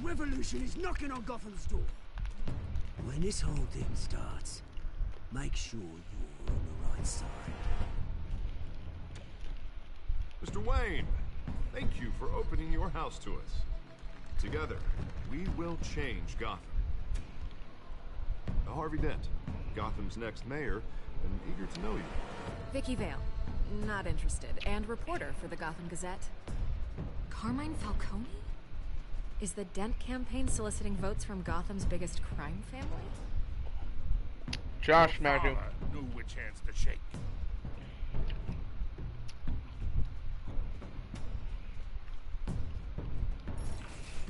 revolution is knocking on Gotham's door. When this whole thing starts, make sure you're on the right side. Mr. Wayne, thank you for opening your house to us. Together, we will change Gotham. Harvey Dent, Gotham's next mayor, and eager to know you. Vicky Vale, not interested, and reporter for the Gotham Gazette. Carmine Falcone? Is the Dent campaign soliciting votes from Gotham's biggest crime family? Josh Madden knew which hands to shake.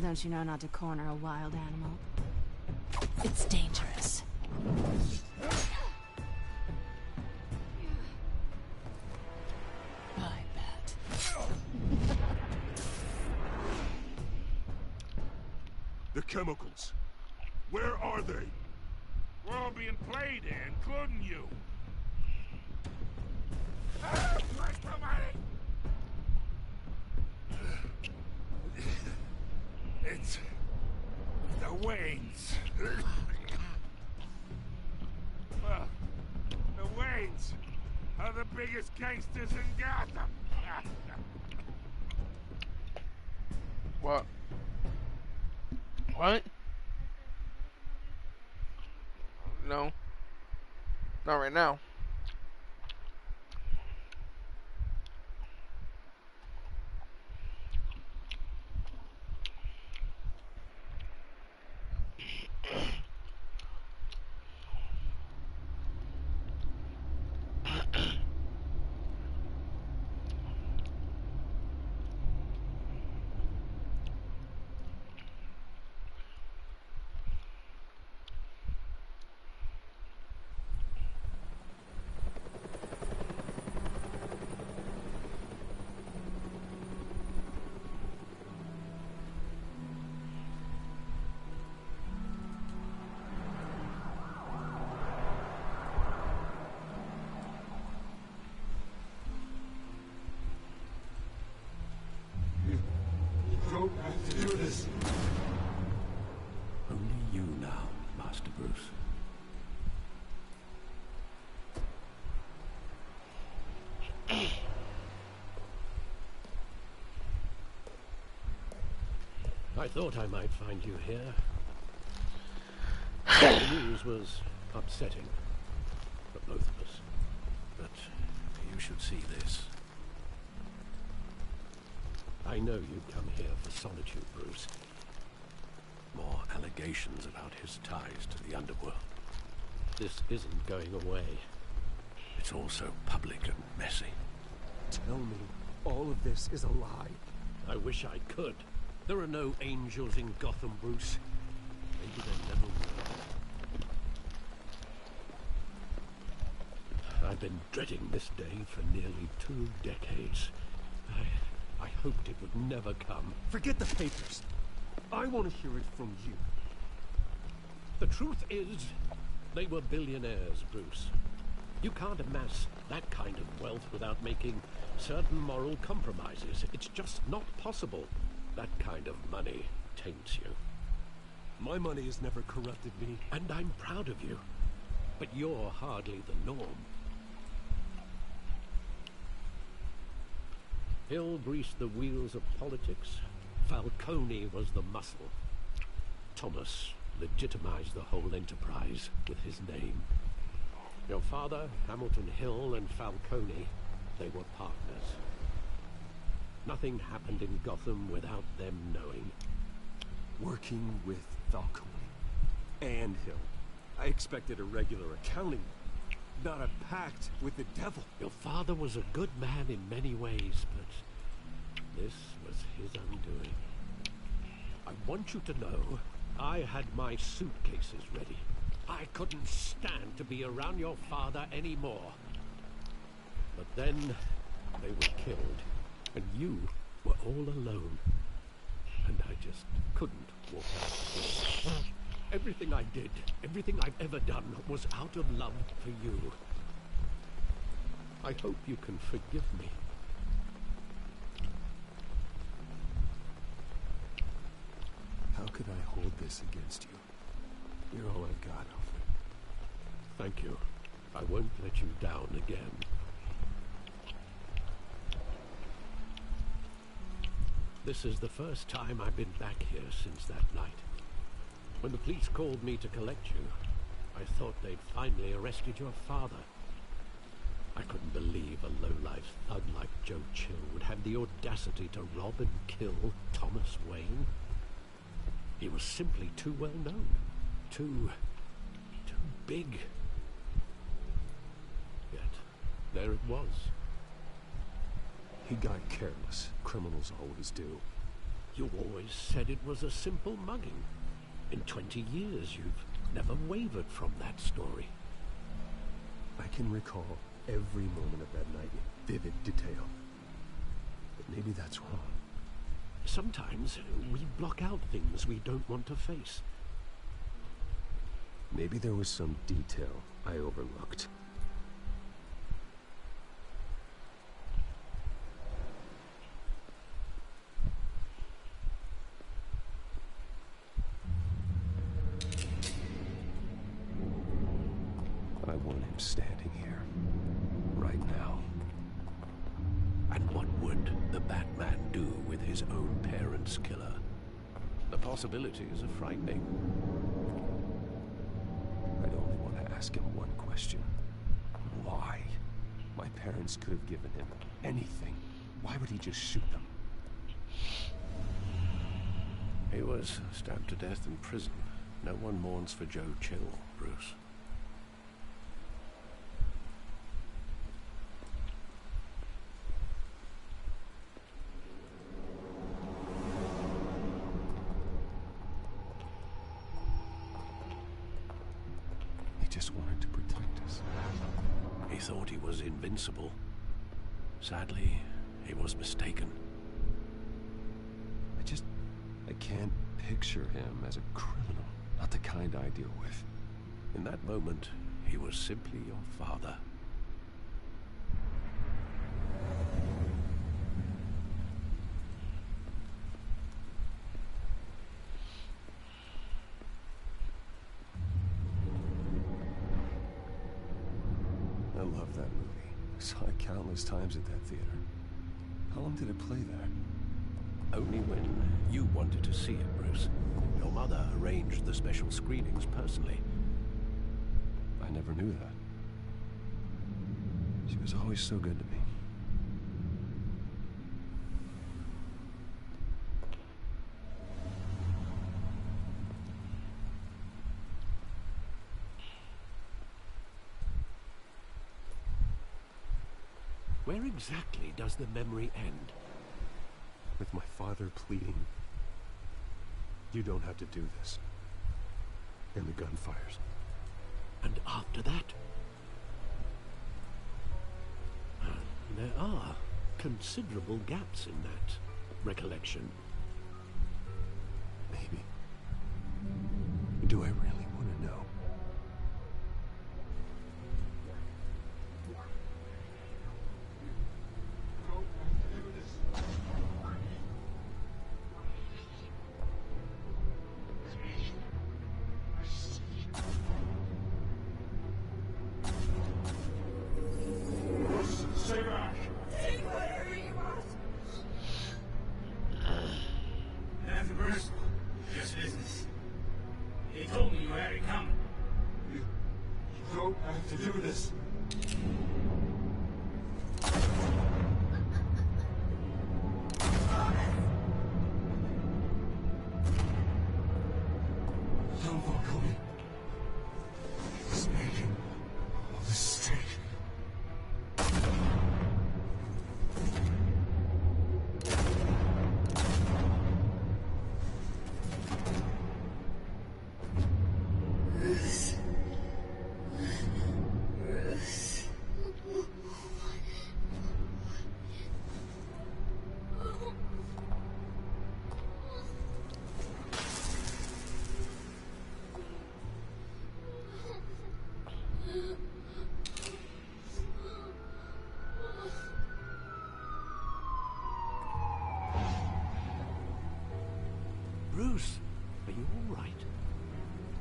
Don't you know not to corner a wild animal? It's dangerous. I bet. The chemicals. Where are they? We're all being played here, including you. Where's the money? It's the Waynes. Well, the Waynes are the biggest gangsters in Gotham. What? What? No. Not right now. Only you now, Master Bruce. I thought I might find you here. The news was upsetting for both of us. But you should see this. I know you'd come here for solitude, Bruce. More allegations about his ties to the underworld. This isn't going away. It's all so public and messy. Tell me all of this is a lie. I wish I could. There are no angels in Gotham, Bruce. Maybe there never will. I've been dreading this day for nearly 2 decades. I hoped it would never come. Forget the papers. I want to hear it from you. The truth is, they were billionaires, Bruce. You can't amass that kind of wealth without making certain moral compromises. It's just not possible. That kind of money taints you. My money has never corrupted me. And I'm proud of you. But you're hardly the norm. Hill greased the wheels of politics. Falcone was the muscle. Thomas legitimized the whole enterprise with his name. Your father, Hamilton Hill, and Falcone, they were partners. Nothing happened in Gotham without them knowing. Working with Falcone and Hill. I expected a regular accounting, not a pact with the devil. Your father was a good man in many ways, but this was his undoing. I want you to know, I had my suitcases ready. I couldn't stand to be around your father anymore. But then, they were killed, and you were all alone. And I just couldn't walk out. Everything I did, everything I've ever done, was out of love for you. I hope you can forgive me. How could I hold this against you? You're all I've got, Alfred. Thank you. I won't let you down again. This is the first time I've been back here since that night. When the police called me to collect you, I thought they'd finally arrested your father. I couldn't believe a low-life thug like Joe Chill would have the audacity to rob and kill Thomas Wayne. He was simply too well known. Too big. Yet, there it was. He got careless. Criminals always do. You always said it was a simple mugging. In 20 years, you've never wavered from that story. I can recall every moment of that night in vivid detail. But maybe that's wrong. Sometimes we block out things we don't want to face. Maybe there was some detail I overlooked. I want him standing here, right now. And what would the Batman do with his own parents' killer? The possibilities are frightening. I'd only want to ask him one question. Why? My parents could have given him anything. Why would he just shoot them? He was stabbed to death in prison. No one mourns for Joe Chill, Bruce. He just wanted to protect us. He thought he was invincible. Sadly, he was mistaken. I can't picture him as a criminal. Not the kind I deal with. In that moment, he was simply your father. I love that movie. Saw it countless times at that theater. How long did it play there? Only when you wanted to see it, Bruce. Your mother arranged the special screenings personally. I never knew that. She was always so good to me. Where exactly does the memory end? With my father pleading, "You don't have to do this." And the gun fires. And after that? There are considerable gaps in that recollection. Maybe. Do I really want to know? Bruce, are you all right?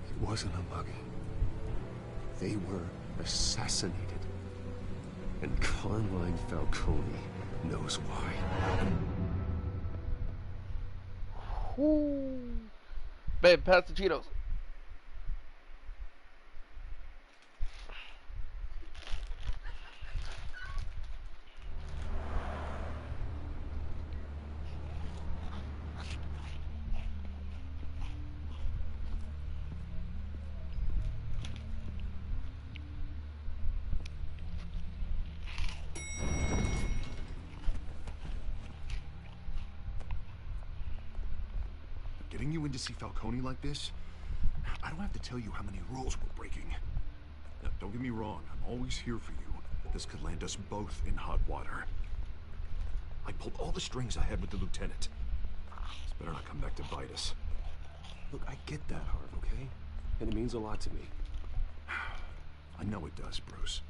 It wasn't a mugging. They were assassinated. And Carmine Falcone knows why. Ooh. Babe, pass the Cheetos. Getting you in to see Falcone like this? I don't have to tell you how many rules we're breaking. Now, don't get me wrong, I'm always here for you, but this could land us both in hot water. I pulled all the strings I had with the lieutenant. This better not come back to bite us. Look, I get that, Harv, okay? And it means a lot to me. I know it does, Bruce.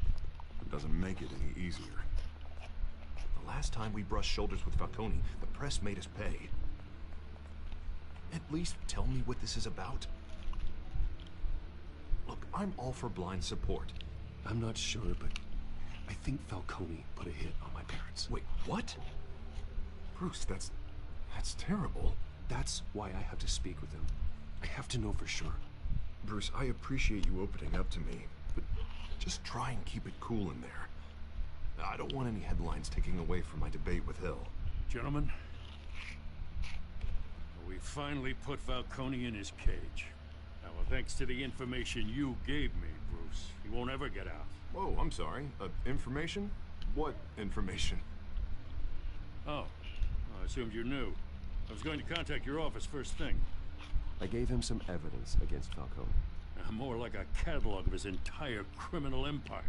It doesn't make it any easier. The last time we brushed shoulders with Falcone, the press made us pay. At least tell me what this is about. Look, I'm all for blind support. I'm not sure, but I think Falcone put a hit on my parents. Wait, what? Bruce, that's terrible. That's why I have to speak with them. I have to know for sure. Bruce, I appreciate you opening up to me, but just try and keep it cool in there. I don't want any headlines taking away from my debate with Hill. Gentlemen, we finally put Falcone in his cage. Now, thanks to the information you gave me, Bruce, he won't ever get out. Whoa, I'm sorry. Information? What information? Oh, I assumed you knew. I was going to contact your office first thing. I gave him some evidence against Falcone. More like a catalog of his entire criminal empire.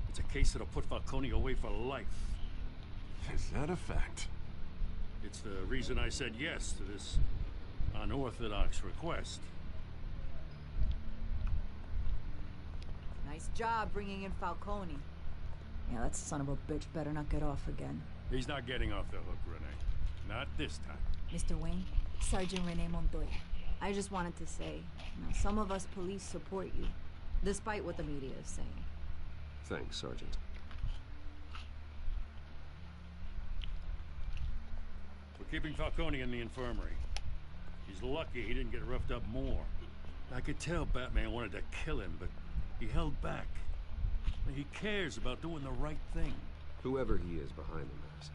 It's a case that'll put Falcone away for life. Is that a fact? It's the reason I said yes to this unorthodox request. Nice job bringing in Falcone. Yeah, that son of a bitch better not get off again. He's not getting off the hook, Renee. Not this time. Mr. Wayne, Sergeant Rene Montoya. I just wanted to say, some of us police support you, despite what the media is saying. Thanks, Sergeant. We're keeping Falcone in the infirmary. He's lucky he didn't get roughed up more. I could tell Batman wanted to kill him, but he held back. He cares about doing the right thing. Whoever he is behind the mask,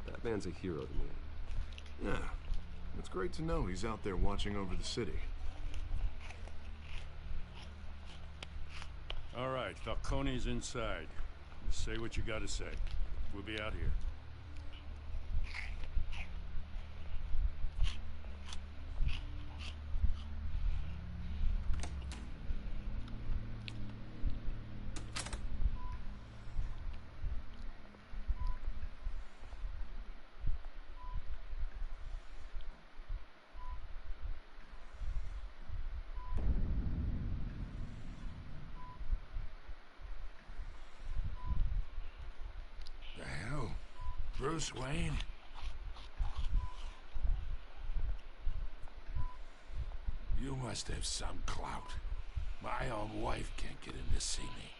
that man's a hero to me. Yeah, it's great to know he's out there watching over the city. All right, Falcone's inside. Say what you gotta say. We'll be out here. Bruce Wayne? You must have some clout. My own wife can't get in to see me.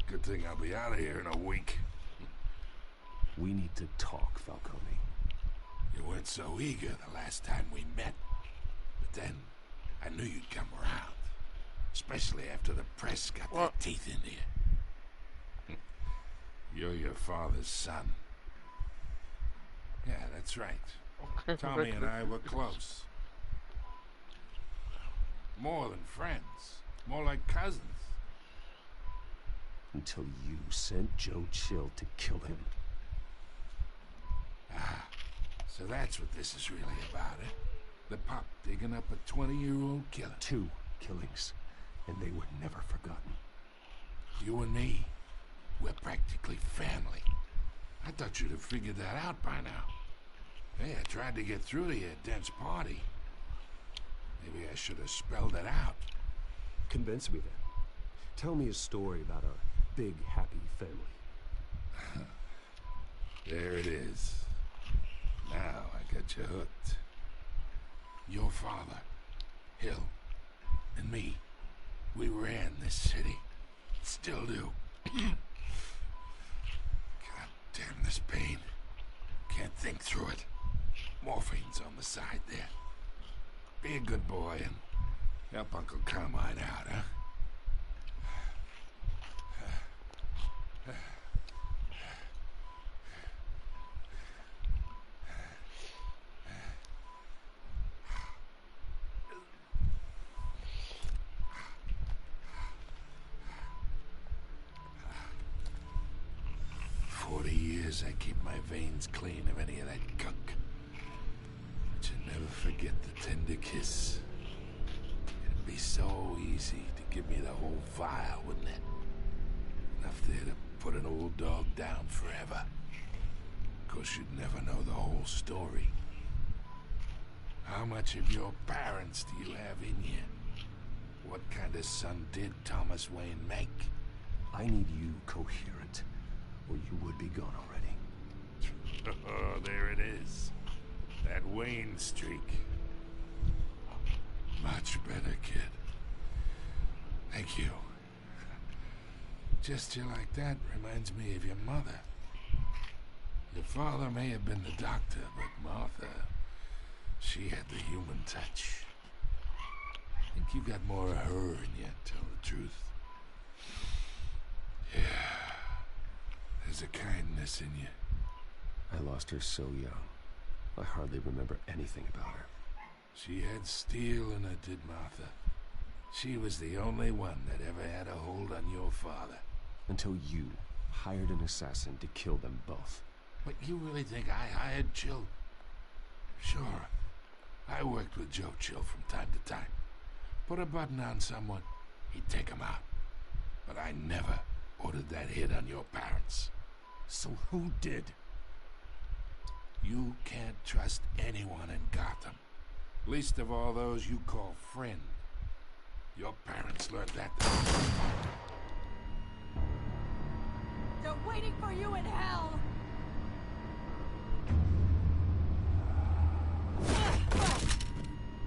Good thing I'll be out of here in a week. We need to talk, Falcone. You weren't so eager the last time we met. But then, I knew you'd come around. Especially after the press got their teeth into you. You're your father's son. Yeah, that's right. Tommy and I were close. More than friends. More like cousins. Until you sent Joe Chill to kill him. Ah, so that's what this is really about, eh? The pup digging up a 20-year-old killer. 2 killings, and they were never forgotten. You and me, we're practically family. I thought you'd have figured that out by now. Hey, I tried to get through to your dense party. Maybe I should have spelled it out. Convince me then. Tell me a story about our big, happy family. There it is. Now I got you hooked. Your father, Hill, and me, we ran this city. Still do. God damn this pain. Can't think through it. Morphine's on the side there. Be a good boy and help Uncle Carmine out, huh? 40 years I keep my veins clean of any of that gunk. But you never forget the tender kiss. It'd be so easy to give me the whole vial, wouldn't it? Enough there to put an old dog down forever. Of course, you'd never know the whole story. How much of your parents do you have in you? What kind of son did Thomas Wayne make? I need you coherent, or you would be gone already. Oh, there it is. That Wayne streak. Much better, kid. Thank you. Just you like that reminds me of your mother. Your father may have been the doctor, but Martha, she had the human touch. I think you got more of her in you, tell the truth. Yeah. There's a kindness in you. I lost her so young. I hardly remember anything about her. She had steel in her, did Martha. She was the only one that ever had a hold on your father. Until you hired an assassin to kill them both. But you really think I hired Chill? Sure. I worked with Joe Chill from time to time. Put a button on someone, he'd take him out. But I never ordered that hit on your parents. So who did? You can't trust anyone in Gotham. Least of all those you call friend. Your parents learned that. They're waiting for you in hell!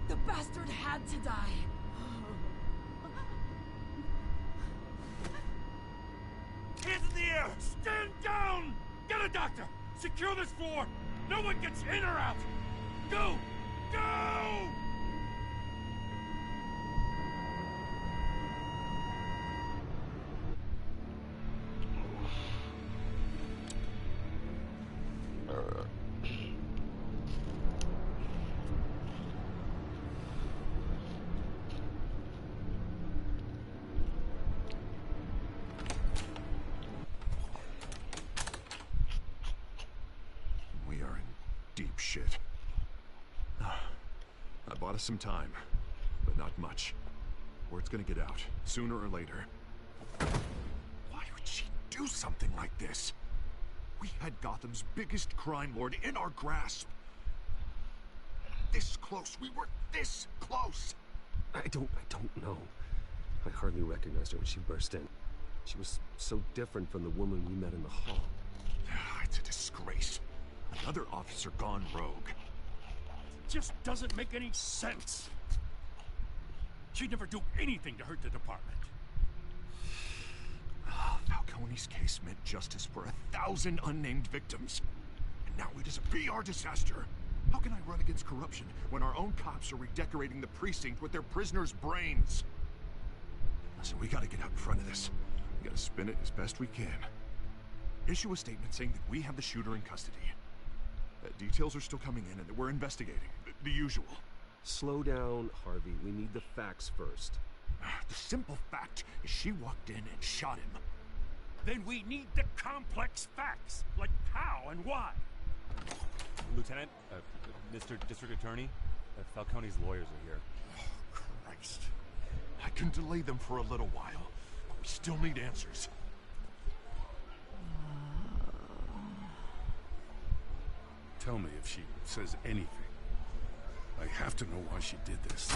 The bastard had to die. Hands in the air! Stand down! Get a doctor! Secure this floor! No one gets in or out! Go! Go! We are in deep shit. I bought us some time, but not much. Word's gonna get out, sooner or later. Why would she do something like this? We had Gotham's biggest crime lord in our grasp. This close, we were this close! I don't know. I hardly recognized her when she burst in. She was so different from the woman we met in the hall. It's a disgrace. Another officer gone rogue. Just doesn't make any sense. She'd never do anything to hurt the department. Falcone's case meant justice for 1,000 unnamed victims. And now it is a PR disaster. How can I run against corruption when our own cops are redecorating the precinct with their prisoners' brains? Listen, we gotta get out in front of this. We gotta spin it as best we can. Issue a statement saying that we have the shooter in custody. Details are still coming in and that we're investigating. The usual. Slow down, Harvey. We need the facts first. The simple fact is she walked in and shot him. Then we need the complex facts, like how and why. Lieutenant, Mr. District Attorney, Falcone's lawyers are here. Oh, Christ. I can delay them for a little while, but we still need answers. Tell me if she says anything. I have to know why she did this.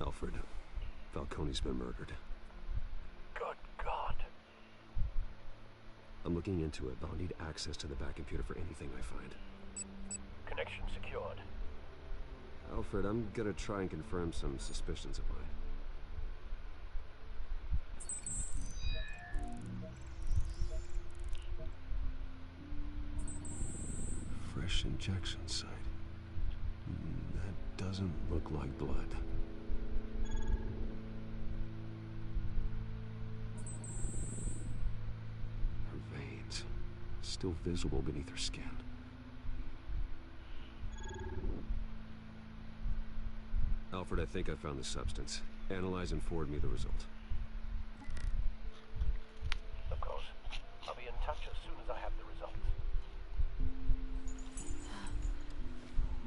Alfred, Falcone's been murdered. Good God. I'm looking into it, but I'll need access to the back computer for anything I find. Connection secured. Alfred, I'm gonna try and confirm some suspicions of mine. Fresh injection site. That doesn't look like blood. Her veins, still visible beneath her skin. Alfred, I think I found the substance. Analyze and forward me the result. Of course. I'll be in touch as soon as I have the results.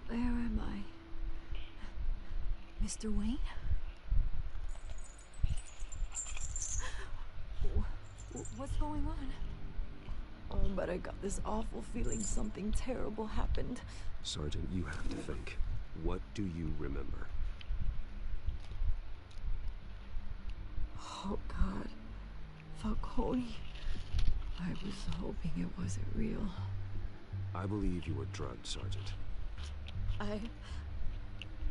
Where am I? Mr. Wayne? What's going on? Oh, but I got this awful feeling something terrible happened. Sergeant, you have to think. What do you remember? Oh, God. Falcone. I was hoping it wasn't real. I believe you were drugged, Sergeant.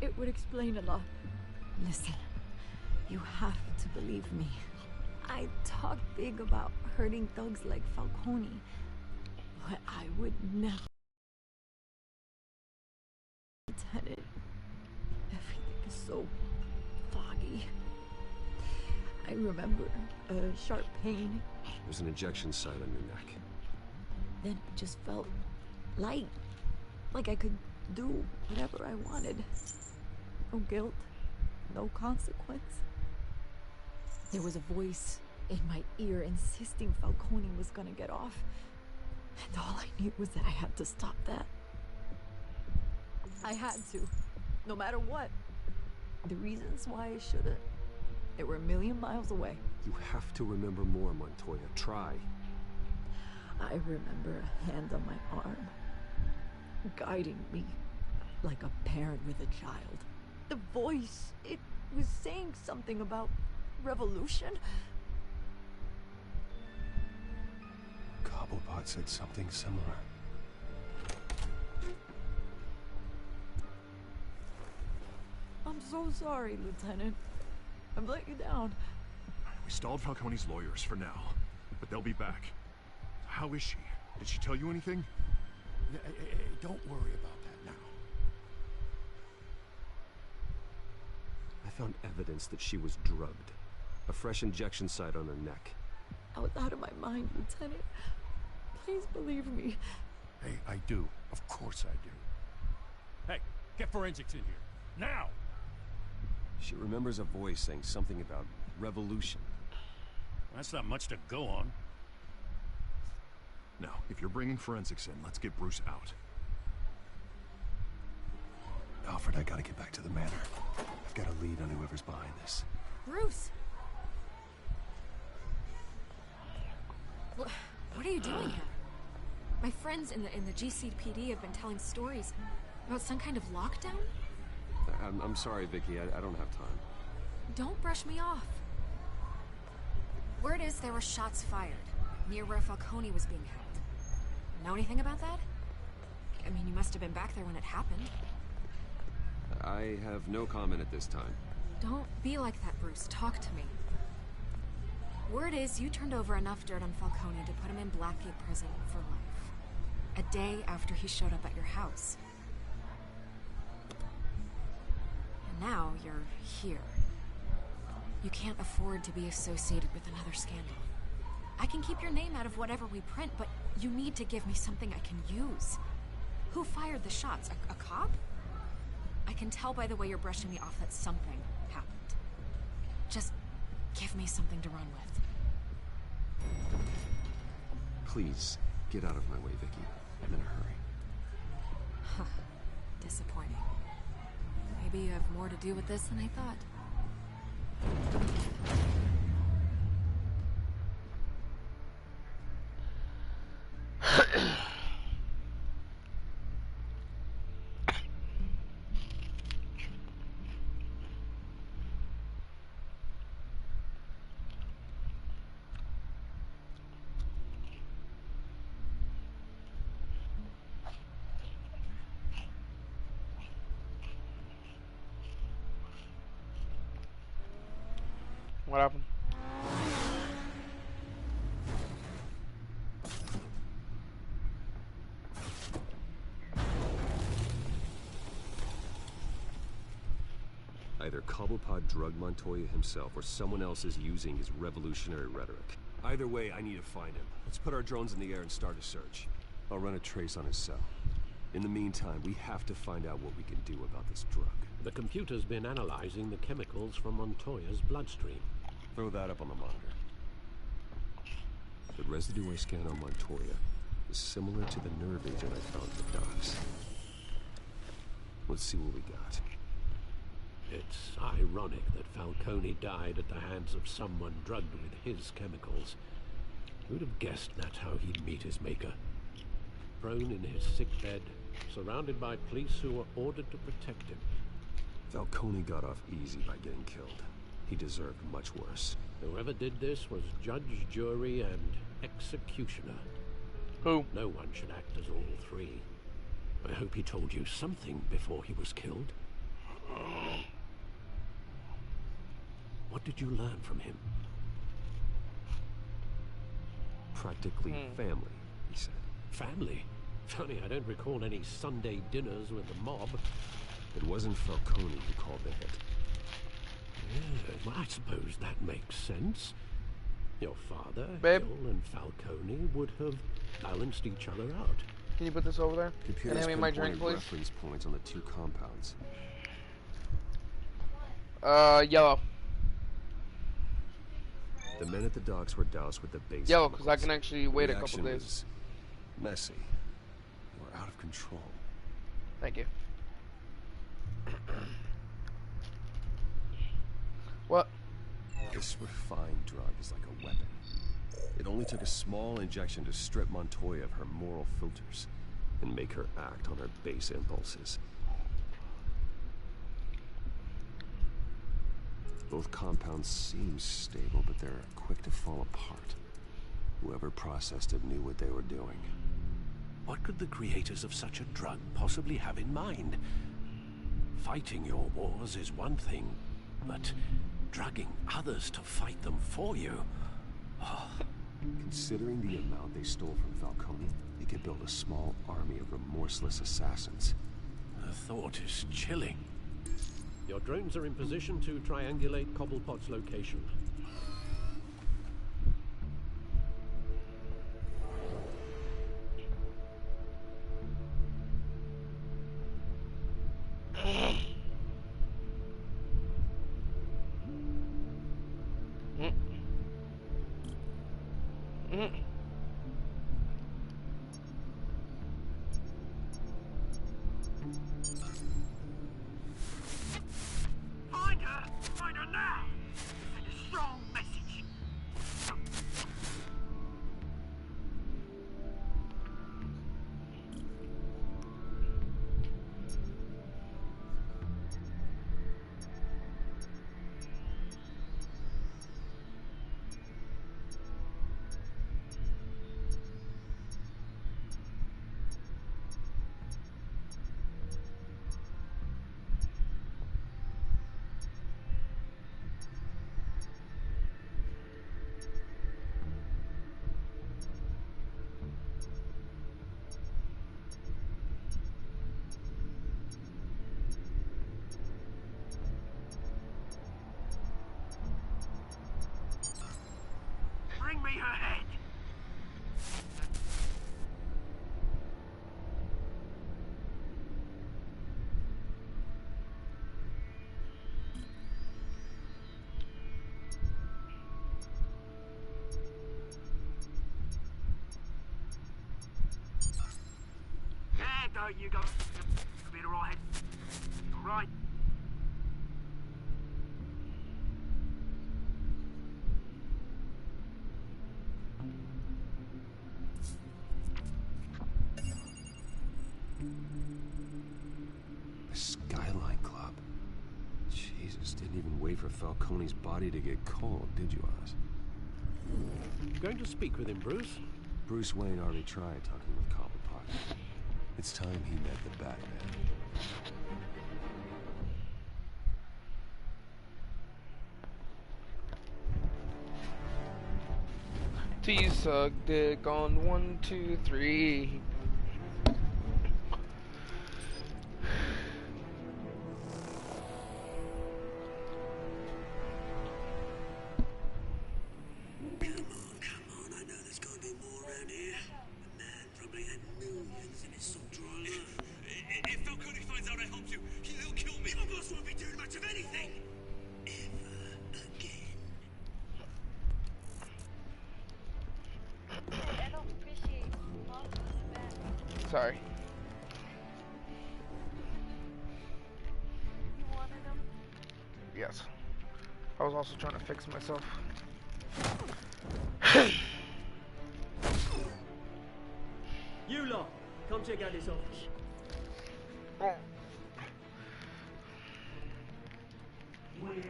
It would explain a lot. Listen, you have to believe me. I talk big about hurting thugs like Falcone, but I would never. Lieutenant, everything is so foggy. I remember a sharp pain. There's an injection site on your neck. Then it just felt light, like I could do whatever I wanted. No guilt, no consequence. There was a voice in my ear insisting Falcone was gonna get off. And all I knew was that I had to stop that. I had to, no matter what. The reasons why I shouldn't, they were a million miles away. You have to remember more, Montoya. Try. I remember a hand on my arm, guiding me like a parent with a child. The voice, it was saying something about revolution. Cobblepot said something similar. I'm so sorry, Lieutenant. I've let you down. We stalled Falcone's lawyers for now, but they'll be back. How is she? Did she tell you anything? Don't worry about that now. I found evidence that she was drugged. A fresh injection site on her neck. I was out of my mind, Lieutenant. Please believe me. Hey, I do. Of course I do. Hey, get forensics in here. Now! She remembers a voice saying something about revolution. That's not much to go on. Now, if you're bringing forensics in, let's get Bruce out. Alfred, I gotta get back to the manor. I've got a lead on whoever's behind this. Bruce! What are you doing here? My friends in the GCPD have been telling stories about some kind of lockdown? I'm sorry, Vicky. I don't have time. Don't brush me off. Word is there were shots fired near where Falcone was being held. Know anything about that? I mean, you must have been back there when it happened. I have no comment at this time. Don't be like that, Bruce. Talk to me. Word is you turned over enough dirt on Falcone to put him in Blackgate prison for life. A day after he showed up at your house. And now you're here. You can't afford to be associated with another scandal. I can keep your name out of whatever we print, but you need to give me something I can use. Who fired the shots? A cop? I can tell by the way you're brushing me off that something happened. Just give me something to run with. Please, get out of my way, Vicky. I'm in a hurry. Huh. Disappointing. Maybe you have more to do with this than I thought. What happened? Either Cobblepot drugged Montoya himself, or someone else is using his revolutionary rhetoric. Either way, I need to find him. Let's put our drones in the air and start a search. I'll run a trace on his cell. In the meantime, we have to find out what we can do about this drug. The computer's been analyzing the chemicals from Montoya's bloodstream. Throw that up on the monitor. The residue I scanned on Montoya is similar to the nerve agent I found in the docks. Let's see what we got. It's ironic that Falcone died at the hands of someone drugged with his chemicals. Who'd have guessed that's how he'd meet his maker? Prone in his sickbed, surrounded by police who were ordered to protect him. Falcone got off easy by getting killed. He deserved much worse. Whoever did this was judge, jury, and executioner. Who? No one should act as all three. I hope he told you something before he was killed. What did you learn from him? Practically family, he said. Family? Funny, I don't recall any Sunday dinners with the mob. It wasn't Falcone who called the hit. Yeah, well, I suppose that makes sense. Your father, Babe? Hill, and Falcone would have balanced each other out. Can you put this over there? Computers Can I have my drink, pinpointed please? reference points on the two compounds. Yellow. The men at the docks were doused with the base Yellow, because I chemicals. can actually wait a couple Reaction days. was messy. Or out of control. Thank you. What? This refined drug is like a weapon. It only took a small injection to strip Montoya of her moral filters and make her act on her base impulses. Both compounds seem stable, but they're quick to fall apart. Whoever processed it knew what they were doing. What could the creators of such a drug possibly have in mind? Fighting your wars is one thing, but drugging others to fight them for you? Oh. Considering the amount they stole from Falcone, they could build a small army of remorseless assassins. The thought is chilling. Your drones are in position to triangulate Cobblepot's location. Find her now! Send a strong message. Bring me her head. There, don't you go. Be alright. Right. The Skyline Club. Jesus, didn't even wait for Falcone's body to get cold, did you, Oz? Going to speak with him, Bruce? Bruce Wayne already tried talking with Cobblepot. It's time he met the Batman. T-Suck dick on 1, 2, 3. Come on, I know there's gotta be more around here. The man probably had millions in his salt dry life. If Falcone finds out I helped you, he'll kill me. My boss won't be doing much of anything. Ever again. I don't appreciate mom back. Sorry. You wanted them? Yes. I was also trying to fix myself. You lot, come check out this office. Oh. Where is...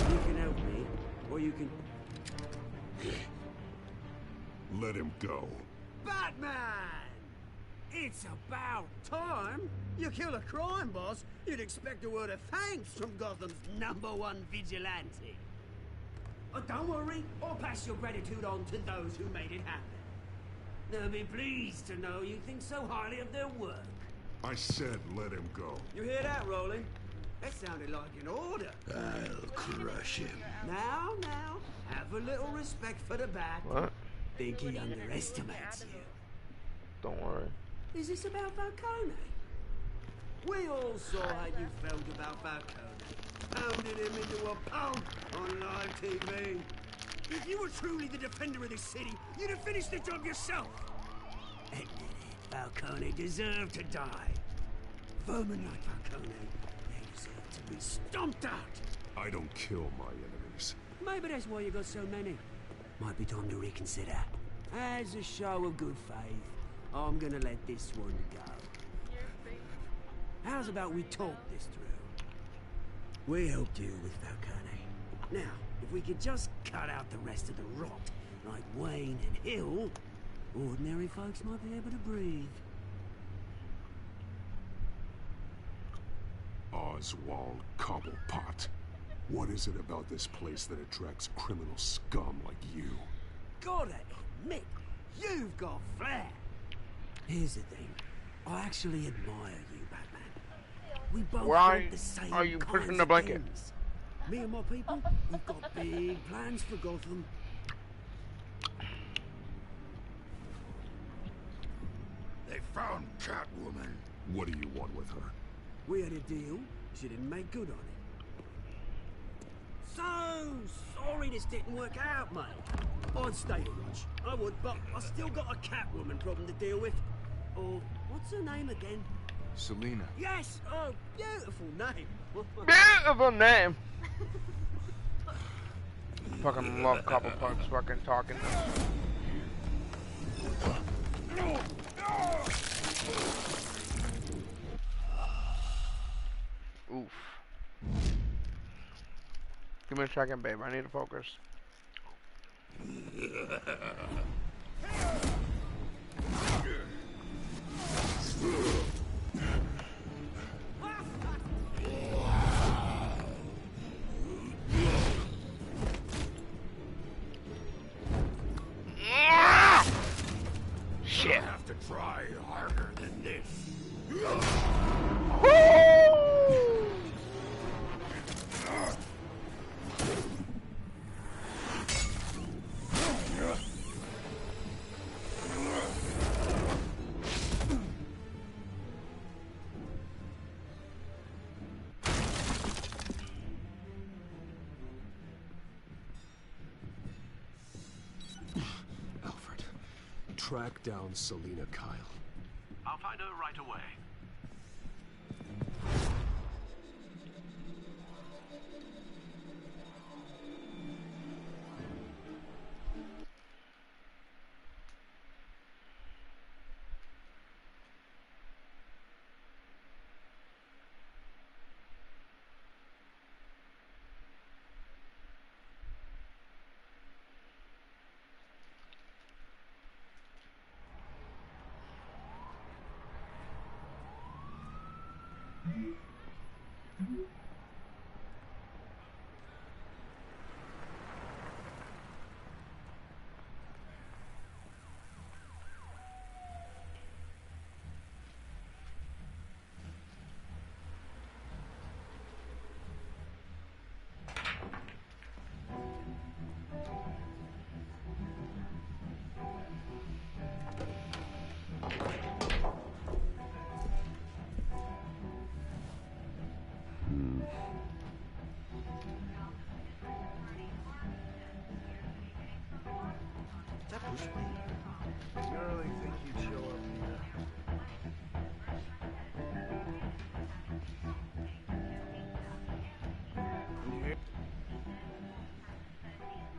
You can help me, or you can... Let him go. Batman! It's about time. You kill a crime boss, you'd expect a word of thanks from Gotham's #1 vigilante. Oh, don't worry, I'll pass your gratitude on to those who made it happen. They'll be pleased to know you think so highly of their work. I said let him go. You hear that, Roland? That sounded like an order. I'll crush him. Now, have a little respect for the Bat. What? Think he underestimates you. Don't worry. Is this about Falcone? We all saw how you felt about Falcone. Pounded him into a pulp on live TV. If you were truly the defender of this city, you'd have finished the job yourself. Admit it, Falcone deserved to die. Vermin like Falcone, they deserve to be stomped out. I don't kill my enemies. Maybe that's why you got so many. Might be time to reconsider. As a show of good faith, I'm gonna let this one go. How's about we talk this through? We helped you with Falcone. Now, if we could just cut out the rest of the rot, like Wayne and Hill, ordinary folks might be able to breathe. Oswald Cobblepot. What is it about this place that attracts criminal scum like you? Gotta admit, you've got flair. Here's the thing. I actually admire you, Batman. We both Why want the same are you pushing kinds the of blanket? things. Me and my people, we've got big plans for Gotham. They found Catwoman. What do you want with her? We had a deal. She didn't make good on it. So sorry this didn't work out, mate. I'd stay to watch. I would, but I still got a Catwoman problem to deal with. Or, what's her name again? Selina. Yes! Oh, beautiful name. Beautiful name. Fucking love Cobblepot's fucking talking. Oof. Give me a second, babe. I need to focus. Shit. I have to try harder than this. Alfred, track down Selina Kyle. I'll find her right away. You really think you'd show up here?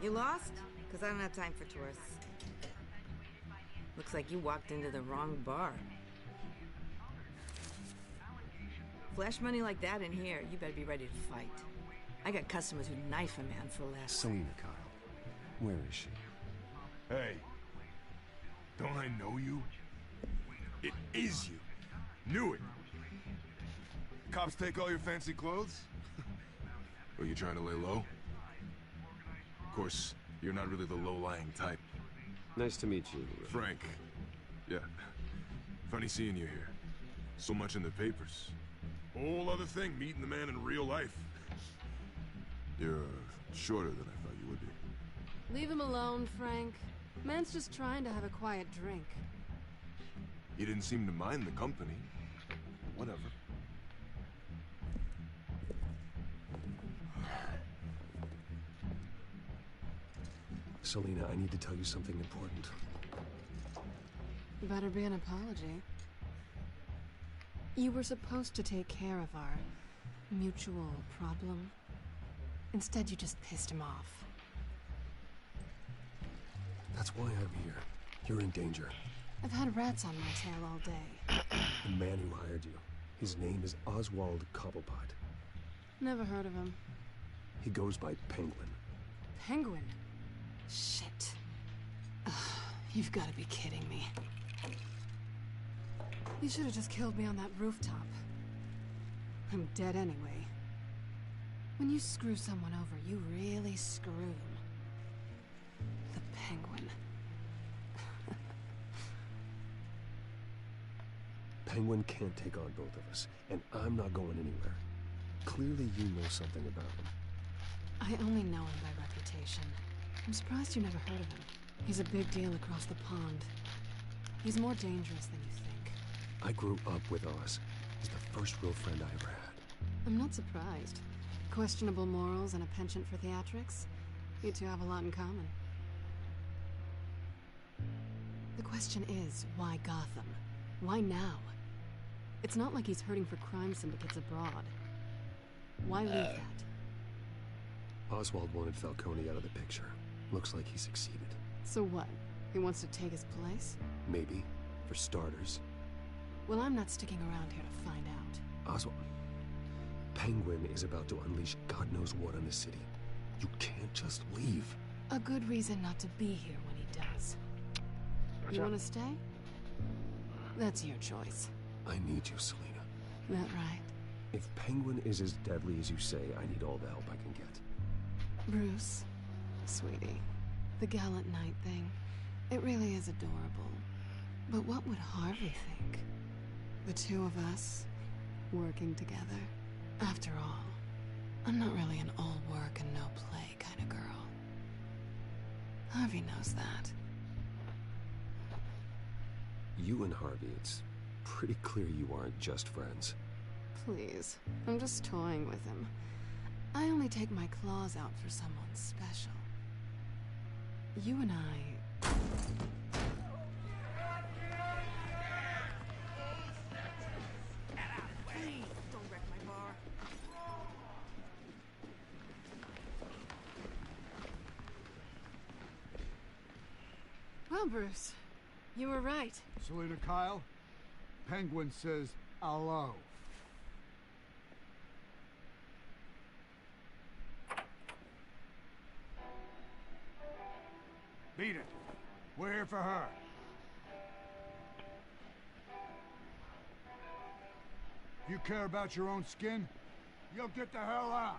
You lost? Because I don't have time for tourists. Looks like you walked into the wrong bar. Flash money like that in here, you better be ready to fight. I got customers who'd knife a man for less. Selena, Kyle. Where is she? Hey. Don't I know you? It is you. Knew it. Cops take all your fancy clothes? Are you trying to lay low? Of course, you're not really the low-lying type. Nice to meet you. Frank. Yeah. Funny seeing you here. So much in the papers. Whole other thing, meeting the man in real life. You're shorter than I thought you would be. Leave him alone, Frank. Man's just trying to have a quiet drink. You didn't seem to mind the company. Whatever. Selena, I need to tell you something important. Better be an apology. You were supposed to take care of our mutual problem. Instead, you just pissed him off. That's why I'm here. You're in danger. I've had rats on my tail all day. The man who hired you. His name is Oswald Cobblepot. Never heard of him. He goes by Penguin. Penguin? Shit. Ugh, you've got to be kidding me. You should have just killed me on that rooftop. I'm dead anyway. When you screw someone over, you really screw them. The Penguin. Penguin can't take on both of us, and I'm not going anywhere. Clearly you know something about him. I only know him by reputation. I'm surprised you never heard of him. He's a big deal across the pond. He's more dangerous than you think. I grew up with Oz. He's the first real friend I ever had. I'm not surprised. Questionable morals and a penchant for theatrics. You two have a lot in common. The question is, why Gotham? Why now? It's not like he's hurting for crime syndicates abroad. Why leave that? Oswald wanted Falcone out of the picture. Looks like he succeeded. So what? He wants to take his place? Maybe. For starters. Well, I'm not sticking around here to find out. Oswald... Penguin is about to unleash God knows what on the city. You can't just leave. A good reason not to be here when he does. You want to stay? That's your choice. I need you, Selena. That right? If Penguin is as deadly as you say, I need all the help I can get. Bruce, sweetie, the gallant knight thing, it really is adorable. But what would Harvey think? The two of us, working together. After all, I'm not really an all work and no play kind of girl. Harvey knows that. You and Harvey, it's pretty clear you aren't just friends. Please, I'm just toying with him. I only take my claws out for someone special. You and I... Please, don't wreck my bar. Well, Bruce, you were right. Selena Kyle, Penguin says hello. Beat it. We're here for her. You care about your own skin? You'll get the hell out.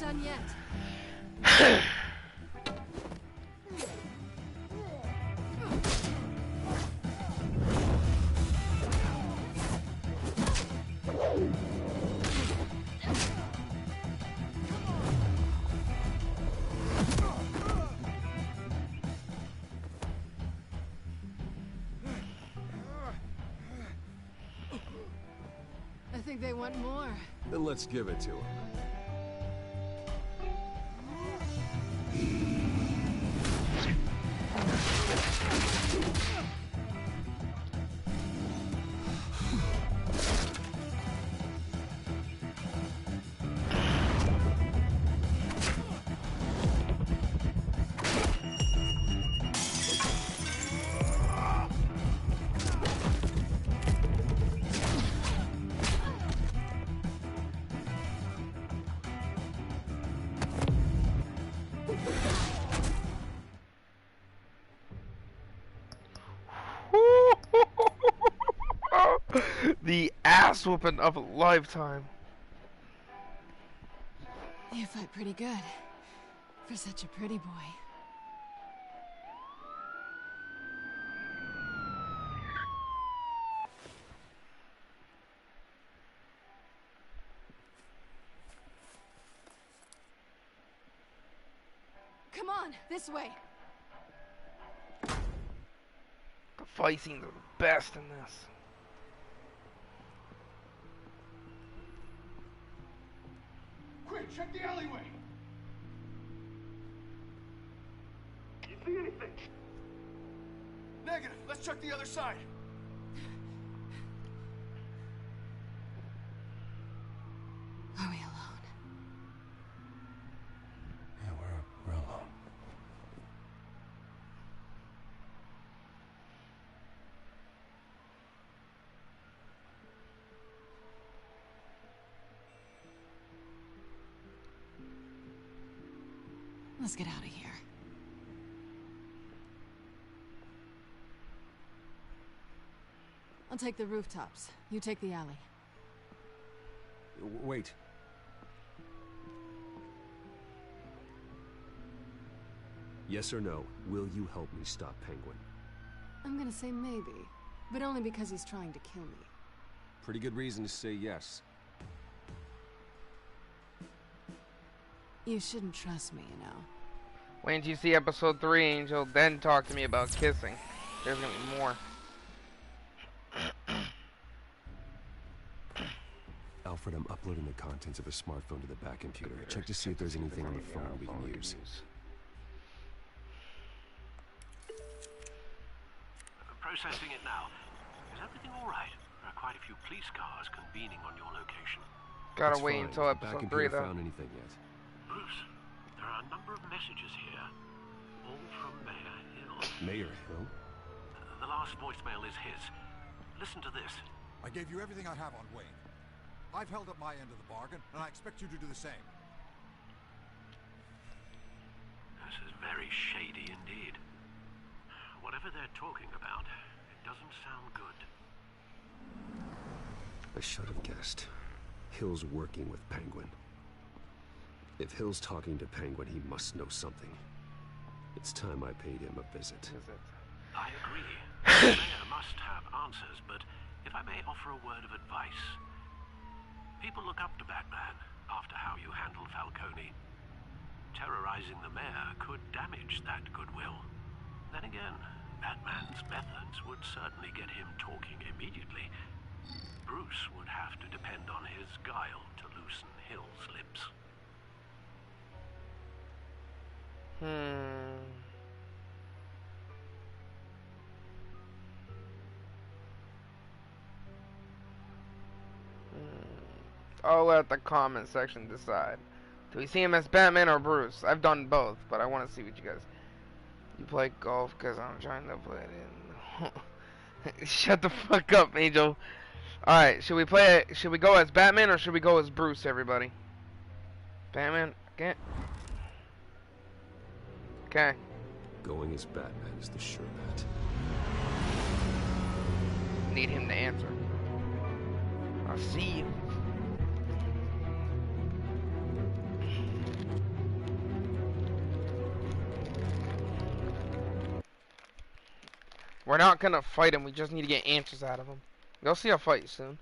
done yet. I think they want more. Then let's give it to him. The ass whooping of a lifetime. You fight pretty good for such a pretty boy. Come on, this way. The fight scenes are the best in this. Quick, check the alleyway! You see anything? Negative. Let's check the other side. Are we alone? Yeah, we're alone. Let's get out of here. I'll take the rooftops. You take the alley. Wait. Yes or no, will you help me stop Penguin? I'm gonna say maybe, but only because he's trying to kill me. Pretty good reason to say yes. You shouldn't trust me, you know. Wait until you see episode 3, Angel, then talk to me about kissing. There's gonna be more. Alfred, I'm uploading the contents of a smartphone to the back computer. Check to see if there's anything on the phone we can use. Processing it now. Is everything all right? There are quite a few police cars convening on your location. Gotta That's wait fine. until The back episode 3 computer though. found anything yet? Bruce, there are a number of messages here, all from Mayor Hill. Mayor Hill? The last voicemail is his. Listen to this. I gave you everything I have on Wayne. I've held up my end of the bargain, and I expect you to do the same. This is very shady indeed. Whatever they're talking about, it doesn't sound good. I should have guessed. Hill's working with Penguin. If Hill's talking to Penguin, he must know something. It's time I paid him a visit. I agree. The mayor must have answers, but if I may offer a word of advice. People look up to Batman after how you handled Falcone. Terrorizing the mayor could damage that goodwill. Then again, Batman's methods would certainly get him talking immediately. Bruce would have to depend on his guile to loosen Hill's lips. I'll let the comment section decide. Do we see him as Batman or Bruce? I've done both, but I want to see what you guys... You play golf because I'm trying to play it in... Shut the fuck up, Angel. Alright, should we play it? Should we go as Batman or should we go as Bruce, everybody? Batman? Okay. Okay. Going as Batman is the sure bet. Need him to answer. I'll see you. We're not gonna fight him. We just need to get answers out of him. You'll see a fight soon.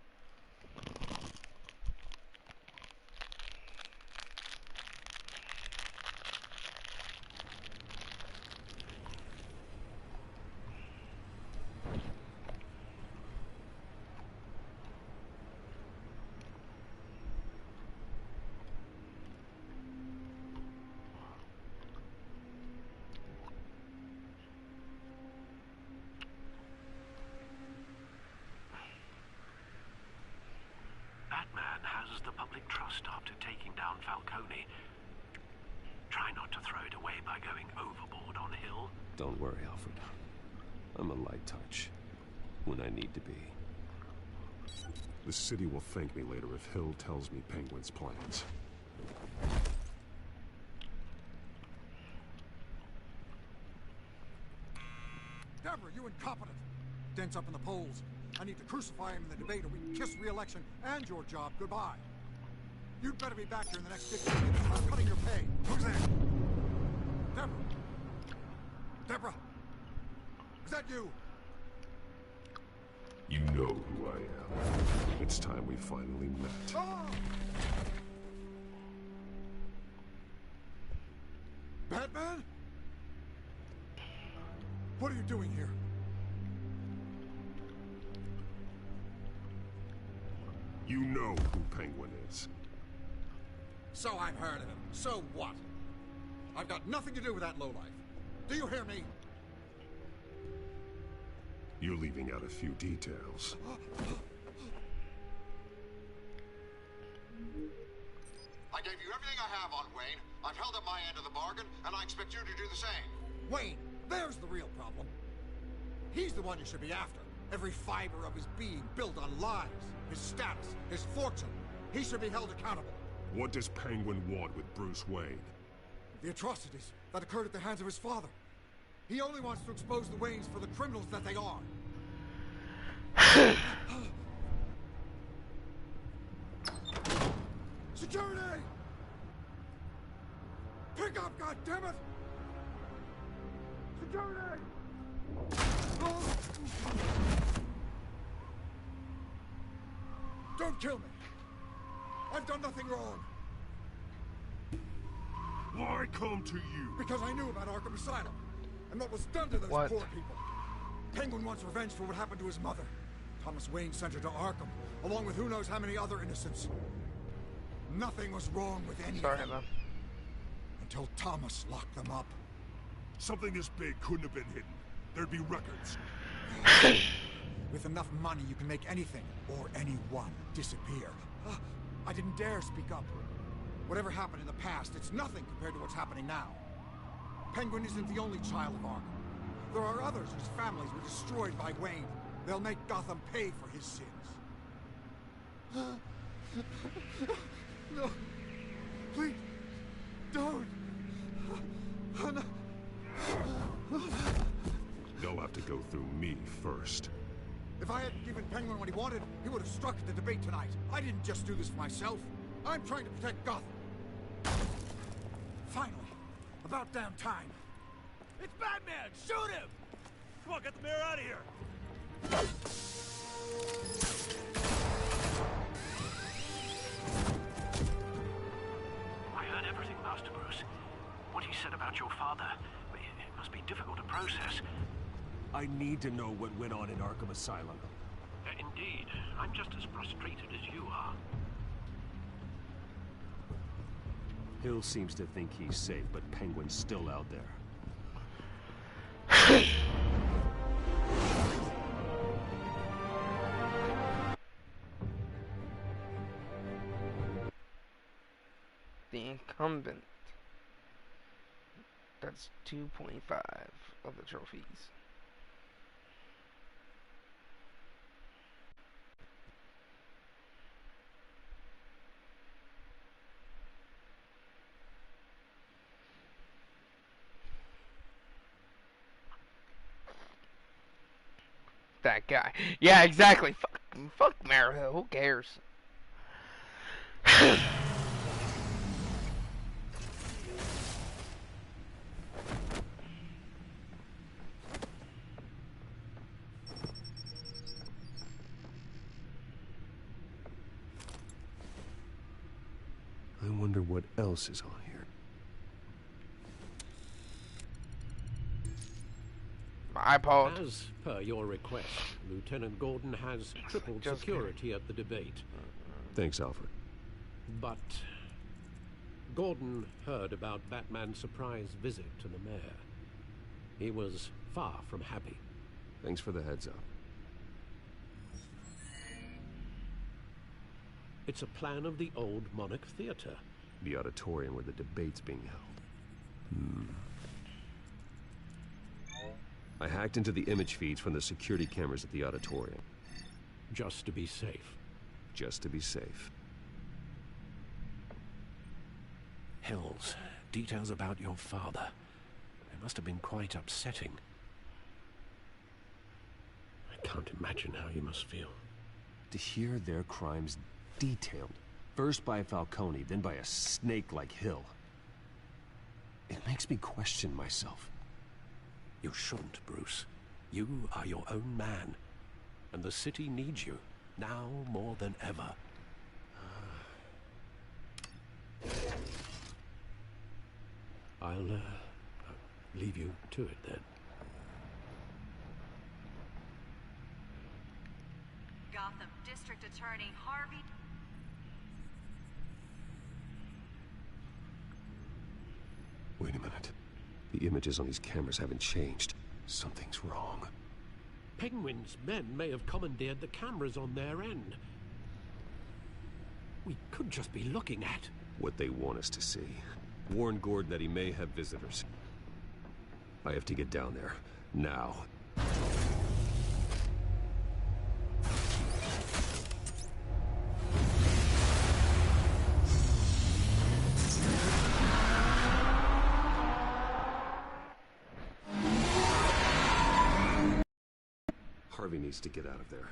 Batman has the public trust after taking down Falcone. Try not to throw it away by going overboard on Hill. Don't worry, Alfred. I'm a light touch when I need to be. The city will thank me later if Hill tells me Penguin's plans. Deborah, you incompetent! Dents up in the polls. I need to crucify him in the debate or we can kiss re-election and your job goodbye. You'd better be back here in the next 15 minutes or I'm cutting your pay. Who's there? Deborah! Deborah! Is that you? You know who I am. It's time we finally met. Ah! Batman? What are you doing here? You know who Penguin is. So I've heard of him. So what? I've got nothing to do with that lowlife. Do you hear me? You're leaving out a few details. I gave you everything I have on Wayne. I've held up my end of the bargain, and I expect you to do the same. Wayne, there's the real problem. He's the one you should be after. Every fiber of his being built on lies. His status, his fortune. He should be held accountable. What does Penguin want with Bruce Wayne? The atrocities that occurred at the hands of his father. He only wants to expose the Waynes for the criminals that they are. Security! Pick up, goddammit! Security! Don't kill me! I've done nothing wrong! Why come to you? Because I knew about Arkham Asylum, and what was done to those poor people. Penguin wants revenge for what happened to his mother. Thomas Wayne sent her to Arkham, along with who knows how many other innocents. Nothing was wrong with any of them. Until Thomas locked them up. Something this big couldn't have been hidden. There'd be records. With enough money, you can make anything, or anyone, disappear. I didn't dare speak up. Whatever happened in the past, it's nothing compared to what's happening now. Penguin isn't the only child of Arkham. There are others whose families were destroyed by Wayne. They'll make Gotham pay for his sins. No. Please. Don't. No. They'll have to go through me first. If I hadn't given Penguin what he wanted, he would have struck at the debate tonight. I didn't just do this for myself. I'm trying to protect Gotham. Finally. About damn time. It's Batman! Shoot him! Come on, get the mayor out of here! I heard everything, Master Bruce. What he said about your father, it must be difficult to process. I need to know what went on in Arkham Asylum. Indeed. I'm just as frustrated as you are. Hill seems to think he's safe, but Penguin's still out there. The incumbent. That's 2.5 of the trophies. That guy. Yeah, exactly. Fuck Mario. Who cares? wonder what else is on here. My iPod. As per your request, Lieutenant Gordon has tripled security at the debate. Thanks, Alfred. But Gordon heard about Batman's surprise visit to the mayor. He was far from happy. Thanks for the heads up. It's a plan of the old Monarch Theater. The auditorium where the debate's being held. I hacked into the image feeds from the security cameras at the auditorium. Just to be safe. Just to be safe. Hills, details about your father. It must have been quite upsetting. I can't imagine how you must feel. To hear their crimes detailed, first by Falcone, then by a snake like Hill. It makes me question myself. You shouldn't, Bruce. You are your own man. And the city needs you, now more than ever. I'll leave you to it then. Gotham District Attorney Harvey... Wait a minute. The images on these cameras haven't changed. Something's wrong. Penguin's men may have commandeered the cameras on their end. We could just be looking at... what they want us to see. Warn Gordon that he may have visitors. I have to get down there. Now. Harvey needs to get out of there.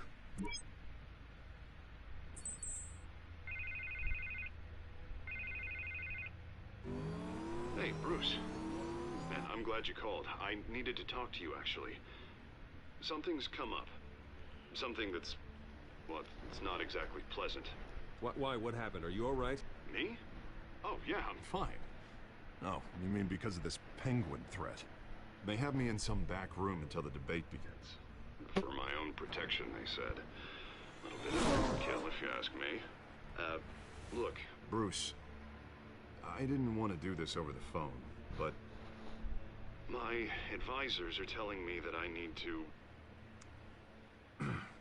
Hey, Bruce. Man, I'm glad you called. I needed to talk to you, actually. Something's come up. Something that's... well, it's not exactly pleasant. Why? What happened? Are you all right? Me? Oh, yeah, I'm fine. Oh, you mean because of this penguin threat? They have me in some back room until the debate begins. For my own protection, they said. A little bit of overkill, if you ask me. Look, Bruce. I didn't want to do this over the phone, but... my advisors are telling me that I need to...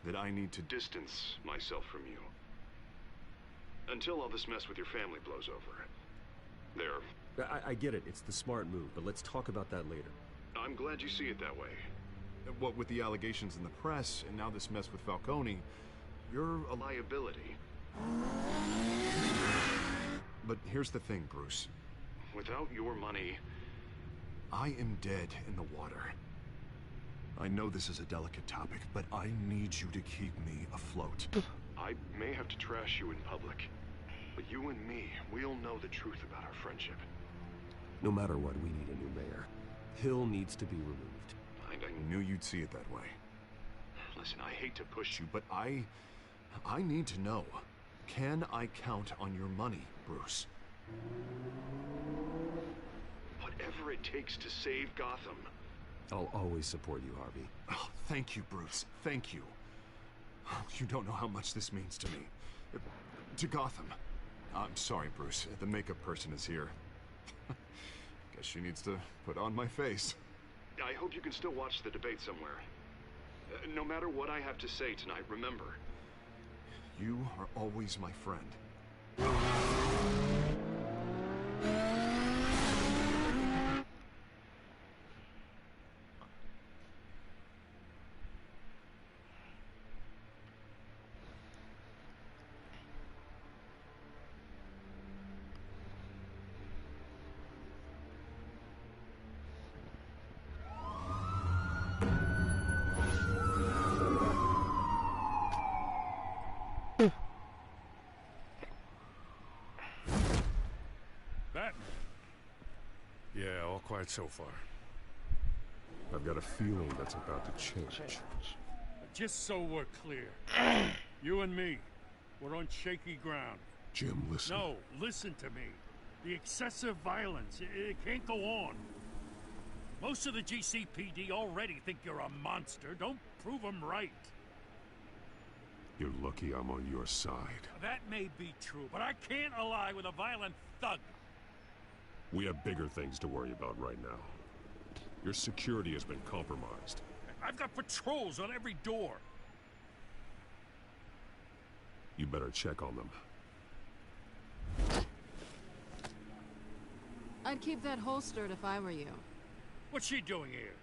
that I need to distance myself from you. Until all this mess with your family blows over. I get it. It's the smart move, but let's talk about that later. I'm glad you see it that way. What with the allegations in the press, and now this mess with Falcone, you're a liability. But here's the thing, Bruce. Without your money, I am dead in the water. I know this is a delicate topic, but I need you to keep me afloat. I may have to trash you in public, but you and me, we'll know the truth about our friendship. No matter what, we need a new mayor. Hill needs to be removed. I knew you'd see it that way. Listen, I hate to push you, but I need to know. Can I count on your money, Bruce? Whatever it takes to save Gotham. I'll always support you, Harvey. Oh, thank you, Bruce. Thank you. You don't know how much this means to me. To Gotham. I'm sorry, Bruce. The makeup person is here. Guess she needs to put on my face. I hope you can still watch the debate somewhere. No matter what I have to say tonight, remember, you are always my friend. Yeah, all quiet so far. I've got a feeling that's about to change. Just so we're clear, you and me, we're on shaky ground. Jim, listen. No, listen to me. The excessive violence. It can't go on. Most of the GCPD already think you're a monster. Don't prove them right. You're lucky I'm on your side. That may be true, but I can't ally with a violent thug. We have bigger things to worry about right now. Your security has been compromised. I've got patrols on every door. You better check on them. I'd keep that holstered if I were you. What's she doing here?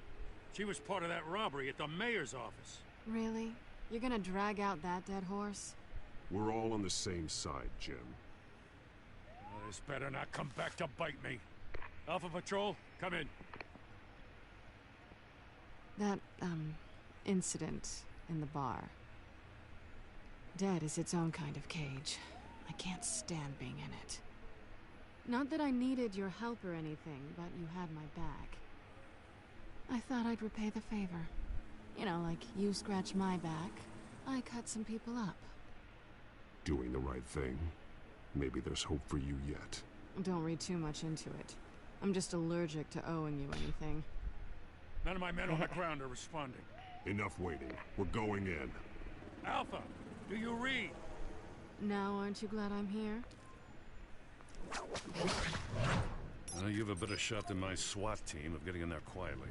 She was part of that robbery at the mayor's office. Really? You're gonna drag out that dead horse? We're all on the same side, Jim. This better not come back to bite me. Alpha Patrol, come in. That, incident in the bar. Dead is its own kind of cage. I can't stand being in it. Not that I needed your help or anything, but you had my back. I thought I'd repay the favor. You know, like you scratch my back, I cut some people up. Doing the right thing. Maybe there's hope for you yet. Don't read too much into it. I'm just allergic to owing you anything. None of my men on the ground are responding. Enough waiting. We're going in. Alpha, do you read? Now aren't you glad I'm here? You have a better shot than my SWAT team of getting in there quietly.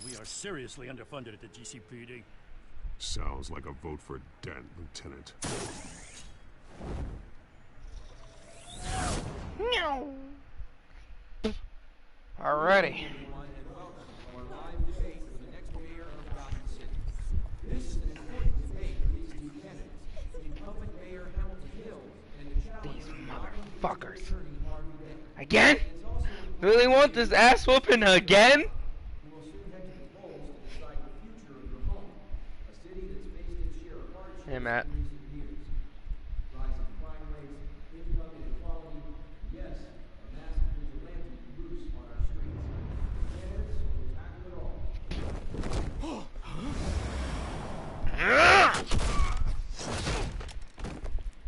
We are seriously underfunded at the GCPD. Sounds like a vote for Dent, Lieutenant. Alrighty. These motherfuckers. Again? Really want this ass whooping again? Hey, Matt.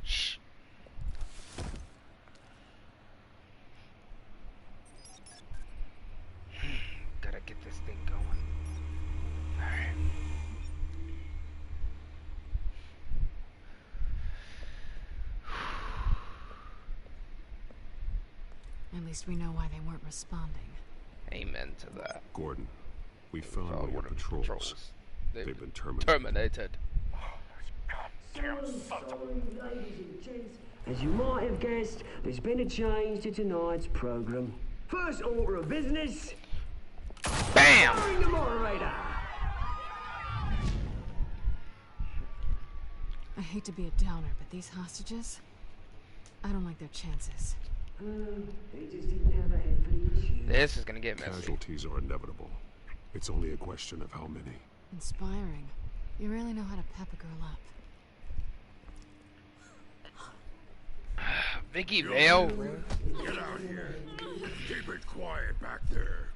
Shh. Gotta get this thing going. Alright. At least we know why they weren't responding. Amen to that. Gordon, we found one of your patrols. They've been terminated. Terminated. As you might have guessed, there's been a change to tonight's program. First order of business. Bam! Bring the moderator. I hate to be a downer, but these hostages, I don't like their chances. They just didn't have a head for the issue. This is gonna get messy. Casualties are inevitable. It's only a question of how many. Inspiring. You really know how to pep a girl up. Vicky Vale. Get out here. Keep it quiet back there.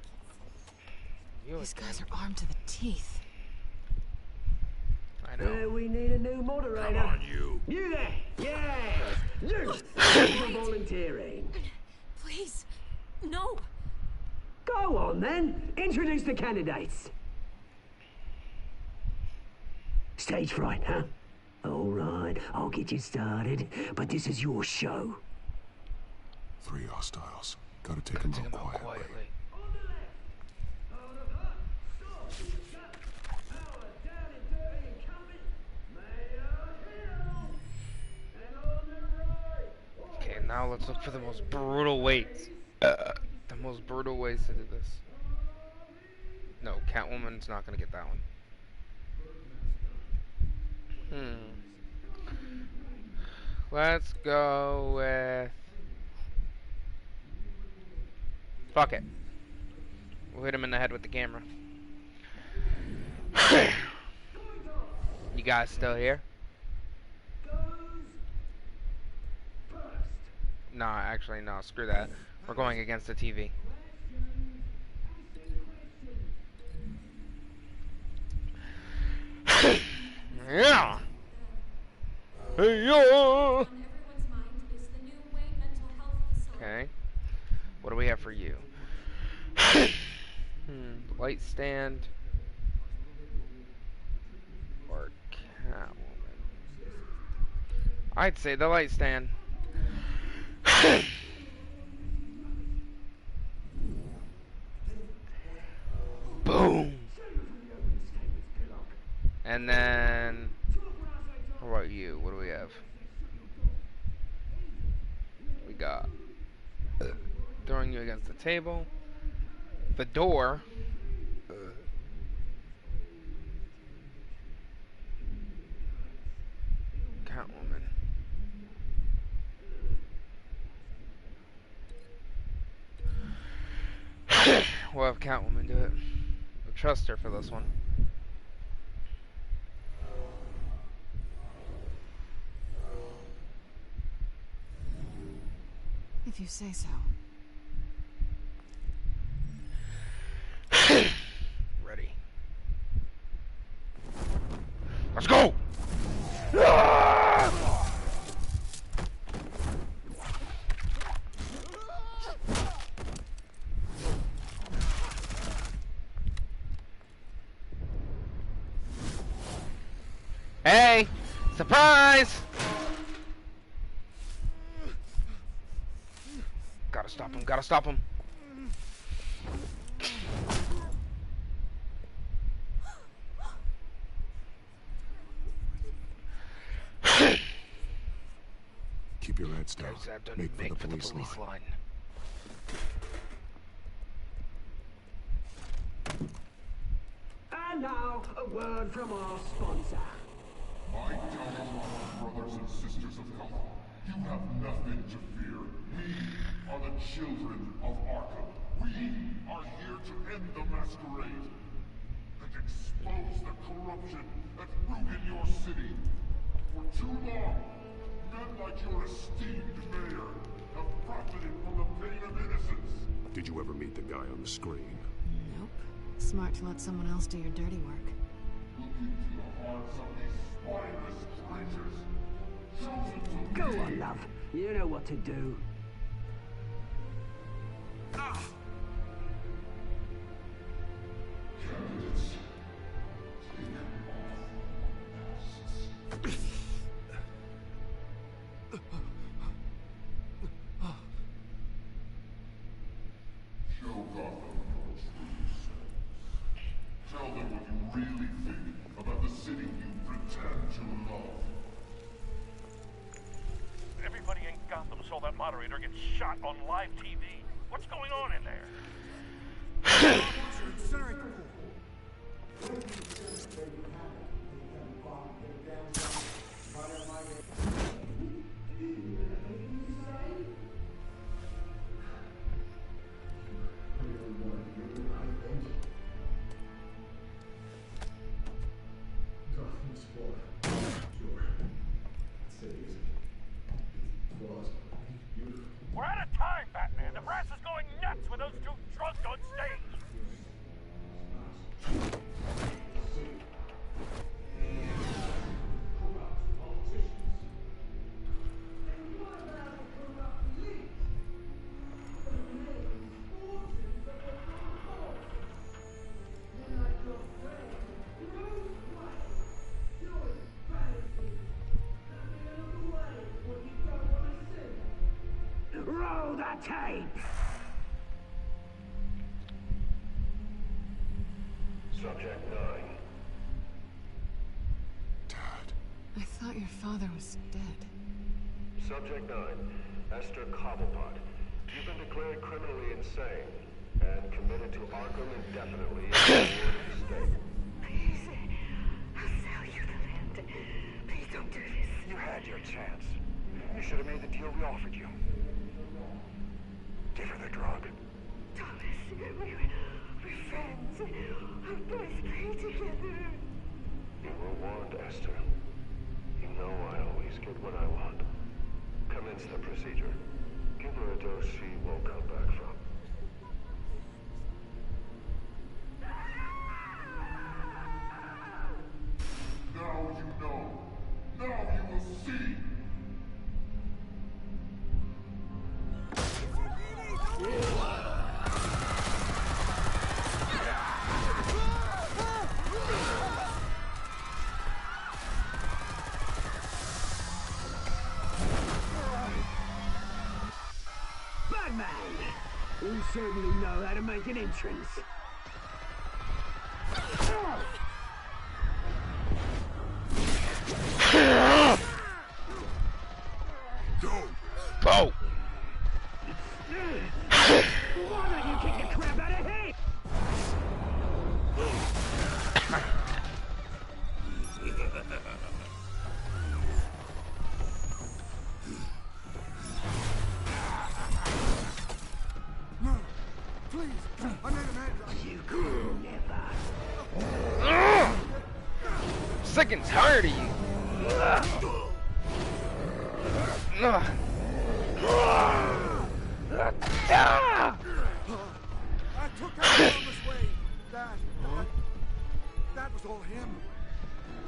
These guys are armed to the teeth. I know. We need a new moderator. Come on, you. You there. Yeah. You. Thanks for volunteering. Please. No. Go on then. Introduce the candidates. Stage fright, huh? All right, I'll get you started, but this is your show. 3 hostiles. Gotta take them out quietly. Okay, now let's look for the most brutal ways. The most brutal ways to do this. No, Catwoman's not gonna get that one. Let's go with... Fuck it. We'll hit him in the head with the camera. You guys still here? No, actually, no. Screw that. We're going against the TV. Yeah. Hey, yo! Okay. What do we have for you? Light stand. Or Catwoman. I'd say the light stand. Boom! And then... How about you? What do we have? We got... throwing you against the table. The door. Catwoman. We'll have Catwoman do it. I trust her for this one. If you say so. Ready. Let's go! Ah! Hey! Surprise! Gotta stop him, gotta stop him. Keep your heads down. Make for the police line. And now, a word from our sponsor. My Telltale brothers and sisters of Gotham, you have nothing to fear. We are the children of Arkham. We are here to end the masquerade and expose the corruption that's rooted your city. For too long, men like your esteemed mayor have profited from the pain of innocence. Did you ever meet the guy on the screen? Nope. Smart to let someone else do your dirty work. Look into the hearts of these spineless creatures. Chosen to Go on, love. You know what to do. Candidates, show Gotham your true selves. Tell them what you really think about the city you pretend to love. Everybody in Gotham saw that moderator get shot on live TV. What's going on in there? We're out of time, Batman. The brass is going nuts with those two drunks on stage. Roll the tape! Subject 9. I thought your father was dead. Subject 9, Esther Cobblepot. You've been declared criminally insane and committed to Arkham indefinitely in the ward of the state. Please, I'll sell you the land. Please don't do this. You had your chance. You should have made the deal we offered you. Give her the drug. Thomas, we're friends. Our boys play together. You were warned, Esther. You know I always get what I want. Commence the procedure. Give her a dose she won't come back from. Now you know. Now you will see. You certainly know how to make an entrance. Go! Go! Why don't you kick the crap out of him? No, please, I made a man. You could never. Sick and tired of you. I took out Thomas Wayne. That was all him.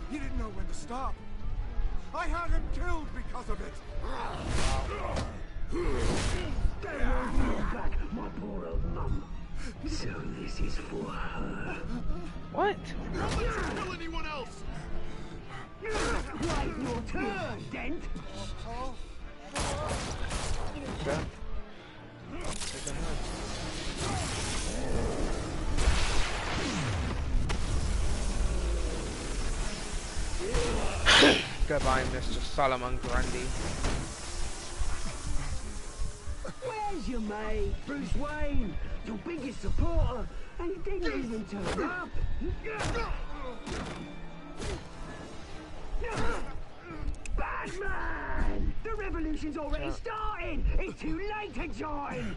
He didn't know when to stop. I had him killed because of it. They won't bring back my poor old mum. So this is for her. What? Don't let you kill anyone else! Wait your turn, Dent. Okay. Goodbye, Mr. Solomon Grundy. Where's your mate, Bruce Wayne? Your biggest supporter, and he didn't even turn up. Batman! The revolution's already starting! It's too late to join!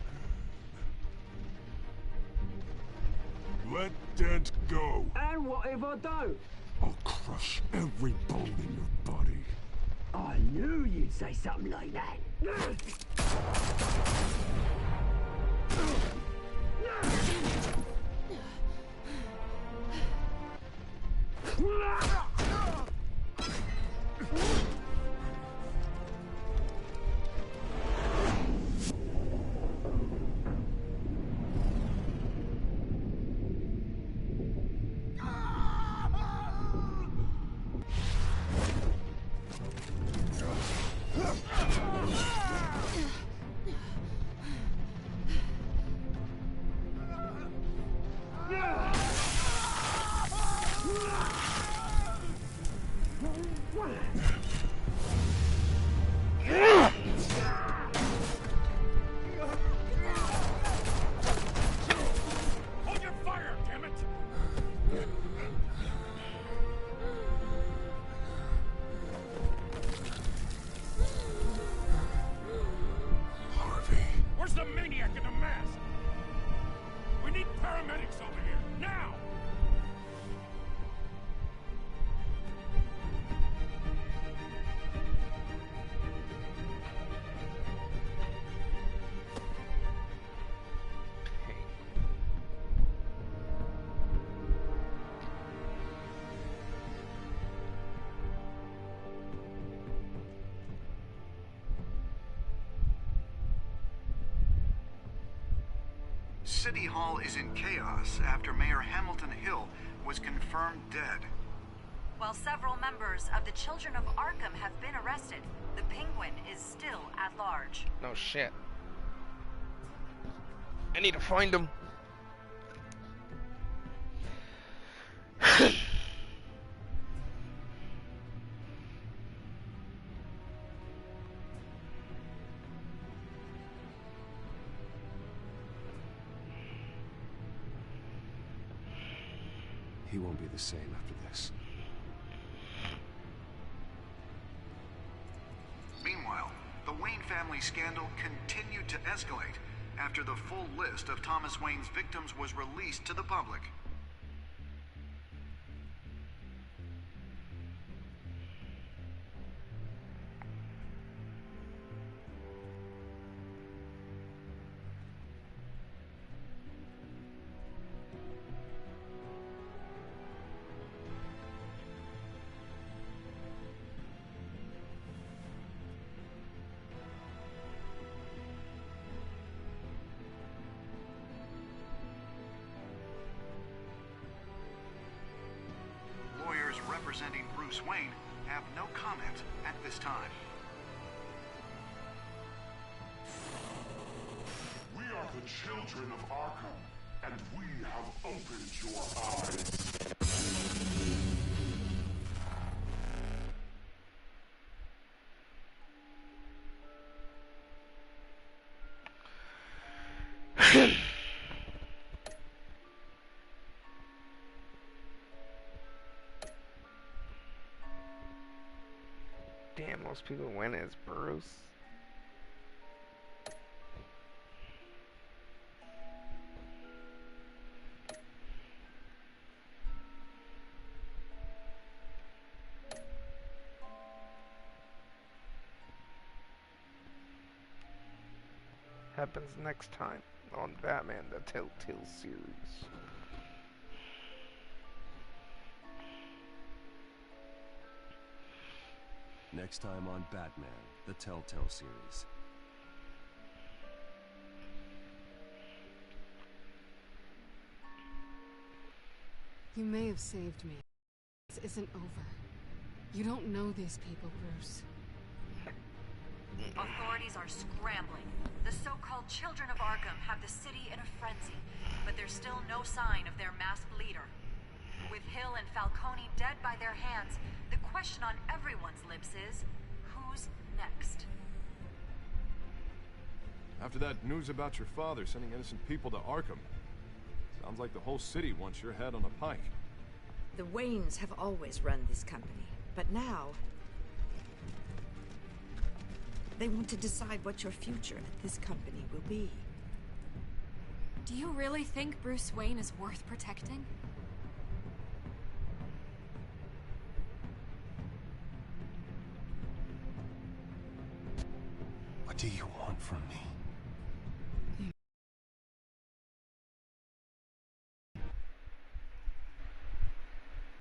Let Dent go. And what if I don't? I'll crush every bone in your body. I knew you'd say something like that. Hold your fire, damn it! Harvey. Where's the maniac in the mask? We need paramedics over here, now! City Hall is in chaos after Mayor Hamilton Hill was confirmed dead. While several members of the Children of Arkham have been arrested, the Penguin is still at large. No shit. I need to find him. He won't be the same after this. Meanwhile, the Wayne family scandal continued to escalate after the full list of Thomas Wayne's victims was released to the public. Representing Bruce Wayne have no comment at this time. We are the children of Arkham, and we have opened your eyes. Damn, most people win as Bruce. Happens next time on Batman, the Telltale series. Next time on Batman, the Telltale series. You may have saved me. This isn't over. You don't know these people, Bruce. Authorities are scrambling. The so-called Children of Arkham have the city in a frenzy, but there's still no sign of their masked leader. With Hill and Falcone dead by their hands, the question on everyone's lips is, who's next? After that news about your father sending innocent people to Arkham, sounds like the whole city wants your head on a pike. The Waynes have always run this company, but now they want to decide what your future at this company will be. Do you really think Bruce Wayne is worth protecting? What do you want from me?